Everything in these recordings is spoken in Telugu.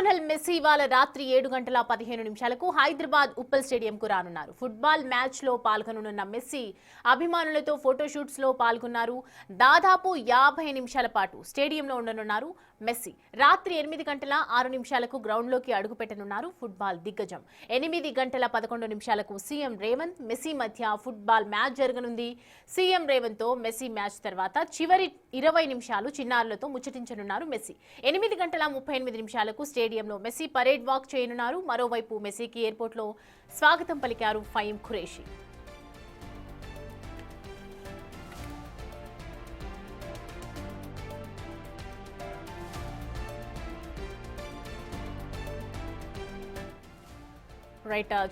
లియోనెల్ మెస్సీ ఇవాళ రాత్రి 7:15 హైదరాబాద్ ఉప్పల్ స్టేడియంకు రానున్నారు. ఫుట్బాల్ మ్యాచ్లో పాల్గొననున్న మెస్సీ అభిమానులతో ఫోటోషూట్స్లో పాల్గొన్నారు. దాదాపు 50 నిమిషాల పాటు స్టేడియంలో ఉండనున్నారు మెస్సీ. రాత్రి 8:06 గ్రౌండ్లోకి అడుగుపెట్టనున్నారు ఫుట్బాల్ దిగ్గజం. 8:11 సీఎం రేవంత్ మెస్సీ మధ్య ఫుట్బాల్ మ్యాచ్ జరగనుంది. సీఎం రేవంత్తో మెస్సీ మ్యాచ్ తర్వాత చివరి 20 నిమిషాలు చిన్నారులతో ముచ్చటించనున్నారు మెస్సీ. 8:38 స్టేడియంలో మెస్సీ పరేడ్ వాక్ చేయనున్నారు. మరోవైపు మెస్సీకి ఎయిర్పోర్ట్లో స్వాగతం పలికారు ఫహీం ఖురేషీ.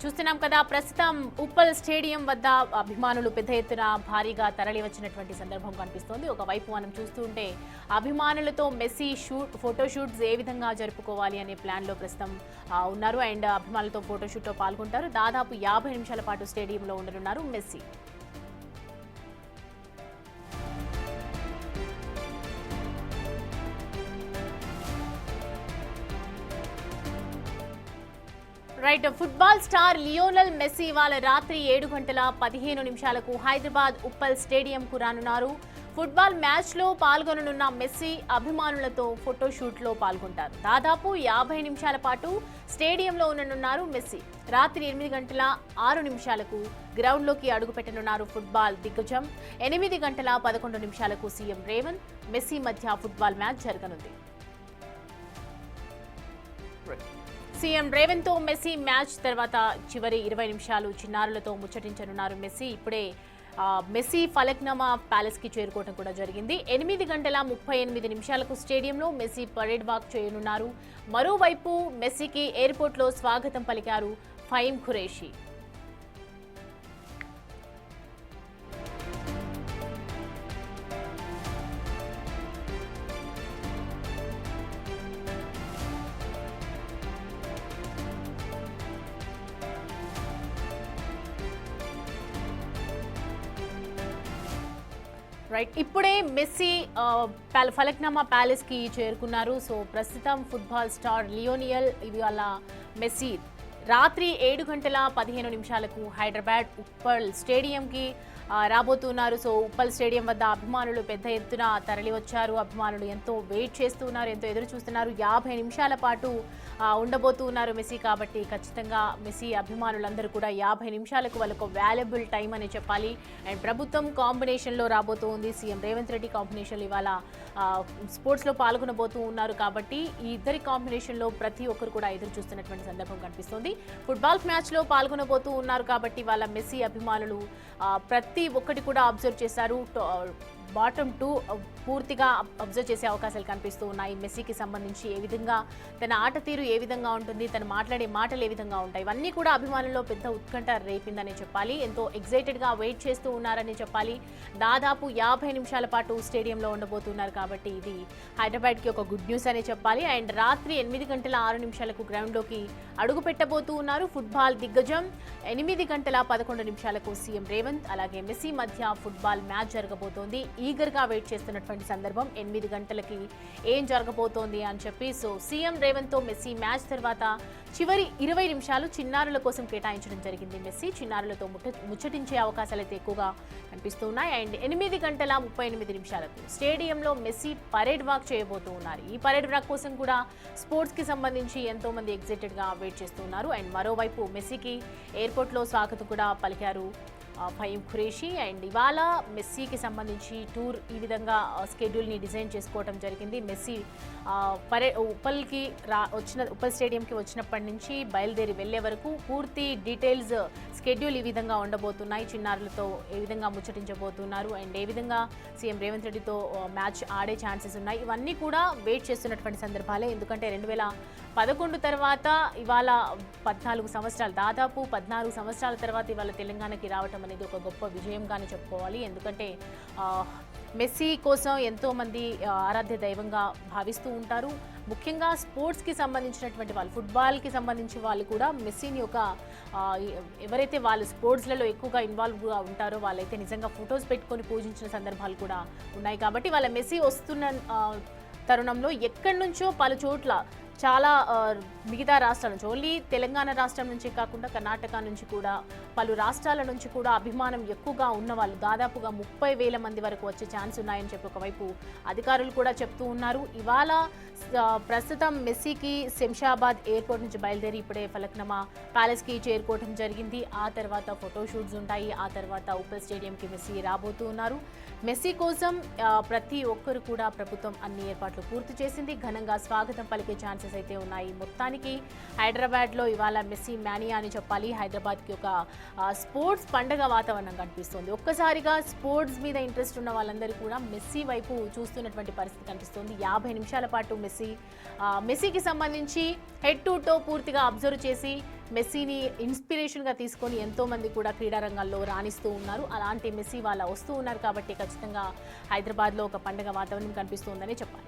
చూస్తున్నాం కదా, ప్రస్తుతం ఉప్పల్ స్టేడియం వద్ద అభిమానులు పెద్ద ఎత్తున భారీగా తరలి వచ్చినటువంటి సందర్భం కనిపిస్తోంది. ఒకవైపు మనం చూస్తుంటే అభిమానులతో మెస్సీ ఫోటోషూట్స్ ఏ విధంగా జరుపుకోవాలి అనే ప్లాన్లో ప్రస్తుతం ఉన్నారు. అండ్ అభిమానులతో ఫోటోషూట్లో పాల్గొంటారు. దాదాపు 50 నిమిషాల పాటు స్టేడియంలో ఉండనున్నారు Messi. Football star Lionel Messi ఇవాళ రాత్రి 7:15 హైదరాబాద్ ఉప్పల్ స్టేడియంకు రానున్నారు. ఫుట్బాల్ మ్యాచ్లో పాల్గొననున్న మెస్సీ అభిమానులతో ఫోటోషూట్లో పాల్గొంటారు. దాదాపు 50 నిమిషాల పాటు స్టేడియంలో ఉండనున్నారు మెస్సీ. రాత్రి 8:06 గ్రౌండ్లోకి అడుగుపెట్టనున్నారు ఫుట్బాల్ దిగ్గజం. 8:11 సీఎం రేవంత్ మెస్సీ మధ్య ఫుట్బాల్ మ్యాచ్ జరగనుంది. సీఎం రేవంత్ తో మెస్సీ మ్యాచ్ తర్వాత చివరి 20 నిమిషాలు చిన్నారులతో ముచ్చటించనున్నారు మెస్సీ. ఇప్పుడే మెస్సీ ఫలక్నామా ప్యాలెస్ కి చేరుకోవడం కూడా జరిగింది. 8:38 స్టేడియంలో మెస్సీ పరేడ్ వాక్ చేయనున్నారు. మరోవైపు మెస్సీకి ఎయిర్పోర్ట్లో స్వాగతం పలికారు ఫహీం ఖురేషీ. ఇప్పుడే మెస్సీ ఫలక్నామా ప్యాలెస్ కి చేరుకున్నారు. సో ప్రస్తుతం ఫుట్బాల్ స్టార్ లియోనియల్ ఇవాళ మెస్సీ రాత్రి 7:15 హైదరాబాద్ ఉప్పల్ స్టేడియంకి రాబోతున్నారు. సో ఉప్పల్ స్టేడియం వద్ద అభిమానులు పెద్ద ఎత్తున తరలి వచ్చారు. అభిమానులు ఎంతో వెయిట్ చేస్తున్నారు, ఎంతో ఎదురు చూస్తున్నారు. 50 నిమిషాల పాటు ఉండబోతున్నారు మెస్సీ. కాబట్టి ఖచ్చితంగా మెస్సీ అభిమానులందరూ కూడా 50 నిమిషాలకు వాళ్ళకు వాల్యుబుల్ టైం అని చెప్పాలి. అండ్ ప్రభుత్వం కాంబినేషన్లో రాబోతూ ఉంది. సీఎం రేవంత్ రెడ్డి కాంబినేషన్లో ఇవాళ స్పోర్ట్స్లో పాల్గొనబోతూ ఉన్నారు. కాబట్టి ఈ ఇద్దరి కాంబినేషన్లో ప్రతి ఒక్కరు కూడా ఎదురు చూస్తున్నటువంటి సందర్భం కనిపిస్తుంది. ఫుట్బాల్ మ్యాచ్లో పాల్గొనబోతూ ఉన్నారు కాబట్టి వాళ్ళ మెస్సీ అభిమానులు ప్రతి ఒక్కటి కూడా అబ్జర్వ్ చేశారు. బాటమ్ 2 పూర్తిగా అబ్జర్వ్ చేసే అవకాశాలు కనిపిస్తూ ఉన్నాయి. మెస్సీకి సంబంధించి ఏ విధంగా తన ఆట తీరు ఏ విధంగా ఉంటుంది, తను మాట్లాడే మాటలు ఏ విధంగా ఉంటాయి, ఇవన్నీ కూడా అభిమానుల్లో పెద్ద ఉత్కంఠ రేపిందని చెప్పాలి. ఎంతో ఎక్సైటెడ్గా వెయిట్ చేస్తూ ఉన్నారని చెప్పాలి. దాదాపు 50 నిమిషాల పాటు స్టేడియంలో ఉండబోతున్నారు కాబట్టి ఇది హైదరాబాద్కి ఒక గుడ్ న్యూస్ అని చెప్పాలి. అండ్ రాత్రి 8:06 గ్రౌండ్లోకి అడుగు పెట్టబోతూ ఉన్నారు ఫుట్బాల్ దిగ్గజం. 8:11 సీఎం రేవంత్ అలాగే మెస్సీ మధ్య ఫుట్బాల్ మ్యాచ్ జరగబోతోంది. ఈగర్గా వెయిట్ చేస్తున్నటువంటి సందర్భం 8 గంటలకి ఏం జరగబోతోంది అని చెప్పి. సో సీఎం రేవంత్ తో మెస్సీ మ్యాచ్ తర్వాత చివరి 20 నిమిషాలు చిన్నారుల కోసం కేటాయించడం జరిగింది మెస్సీ. చిన్నారులతో ముచ్చటించే అవకాశాలు అయితే ఎక్కువగా కనిపిస్తున్నాయి. అండ్ 8:38 స్టేడియంలో మెస్సీ పరేడ్ వాక్ చేయబోతూ ఉన్నారు. ఈ పరేడ్ వాక్ కోసం కూడా స్పోర్ట్స్ కి సంబంధించి ఎంతో మంది ఎక్సైటెడ్ గా వెయిట్ చేస్తున్నారు. అండ్ మరోవైపు మెస్సీకి ఎయిర్పోర్ట్లో స్వాగతం కూడా పలికారు ఫహీం ఖురేషీ. అండ్ ఇవాళ మెస్సీకి సంబంధించి టూర్ ఈ విధంగా స్కెడ్యూల్ని డిజైన్ చేసుకోవడం జరిగింది. మెస్సీ ఉప్పల్ స్టేడియంకి వచ్చినప్పటి నుంచి బయలుదేరి వెళ్లే వరకు పూర్తి డీటెయిల్స్ స్కెడ్యూల్ ఈ విధంగా ఉండబోతున్నాయి. చిన్నారులతో ఏ విధంగా ముచ్చటించబోతున్నారు అండ్ ఏ విధంగా సీఎం రేవంత్ రెడ్డితో మ్యాచ్ ఆడే ఛాన్సెస్ ఉన్నాయి, ఇవన్నీ కూడా వెయిట్ చేస్తున్నటువంటి సందర్భాలే. ఎందుకంటే 2011 తర్వాత ఇవాళ 14 సంవత్సరాలు, దాదాపు 14 సంవత్సరాల తర్వాత ఇవాళ తెలంగాణకి రావటం అనేది ఒక గొప్ప విజయంగానే చెప్పుకోవాలి. ఎందుకంటే మెస్సీ కోసం ఎంతో మంది ఆరాధ్య దైవంగా భావిస్తూ ఉంటారు. ముఖ్యంగా స్పోర్ట్స్కి సంబంధించినటువంటి వాళ్ళు, ఫుట్బాల్కి సంబంధించిన వాళ్ళు కూడా మెస్సీని ఒక ఎవరైతే వాళ్ళు స్పోర్ట్స్లలో ఎక్కువగా ఇన్వాల్వ్గా ఉంటారో వాళ్ళైతే నిజంగా ఫొటోస్ పెట్టుకొని పూజించిన సందర్భాలు కూడా ఉన్నాయి. కాబట్టి వాళ్ళ మెస్సీ వస్తున్న తరుణంలో ఎక్కడి నుంచో పలు చోట్ల చాలా మిగతా రాష్ట్రాల నుంచి ఓన్లీ తెలంగాణ రాష్ట్రం నుంచి కాకుండా కర్ణాటక నుంచి కూడా పలు రాష్ట్రాల నుంచి కూడా అభిమానం ఎక్కువగా ఉన్న వాళ్ళు దాదాపుగా 30,000 మంది వరకు వచ్చే ఛాన్స్ ఉన్నాయని చెప్పి ఒకవైపు అధికారులు కూడా చెప్తూ ఉన్నారు. ఇవాళ ప్రస్తుతం మెస్సీకి శంషాబాద్ ఎయిర్పోర్ట్ నుంచి బయలుదేరి ఇప్పుడే ఫలక్నమా ప్యాలెస్కి చేరుకోవడం జరిగింది. ఆ తర్వాత ఫోటోషూట్స్ ఉంటాయి. ఆ తర్వాత ఉప్పల్ స్టేడియంకి మెస్సీ రాబోతూ ఉన్నారు. మెస్సీ కోసం ప్రతి ఒక్కరు కూడా ప్రభుత్వం అన్ని ఏర్పాట్లు పూర్తి చేసింది. ఘనంగా స్వాగతం పలికే ఛాన్సెస్ అయితే ఉన్నాయి. మొత్తానికి హైదరాబాద్లో ఇవాళ మెస్సీ మ్యానియా అని చెప్పాలి. హైదరాబాద్కి ఒక స్పోర్ట్స్ పండగ వాతావరణం కనిపిస్తుంది. ఒక్కసారిగా స్పోర్ట్స్ మీద ఇంట్రెస్ట్ ఉన్న వాళ్ళందరూ కూడా మెస్సీ వైపు చూస్తున్నటువంటి పరిస్థితి కనిపిస్తుంది. 50 నిమిషాల పాటు మెస్సీకి సంబంధించి హెడ్ టు టో పూర్తిగా అబ్జర్వ్ చేసి మెస్సీని ఇన్స్పిరేషన్గా తీసుకొని ఎంతోమంది కూడా క్రీడా రంగాల్లో రాణిస్తూ ఉన్నారు. అలాంటి మెస్సీ వాళ్ళ వస్తూ ఉన్నారు కాబట్టి ఖచ్చితంగా హైదరాబాద్లో ఒక పండగ వాతావరణం కనిపిస్తుందని చెప్పాలి.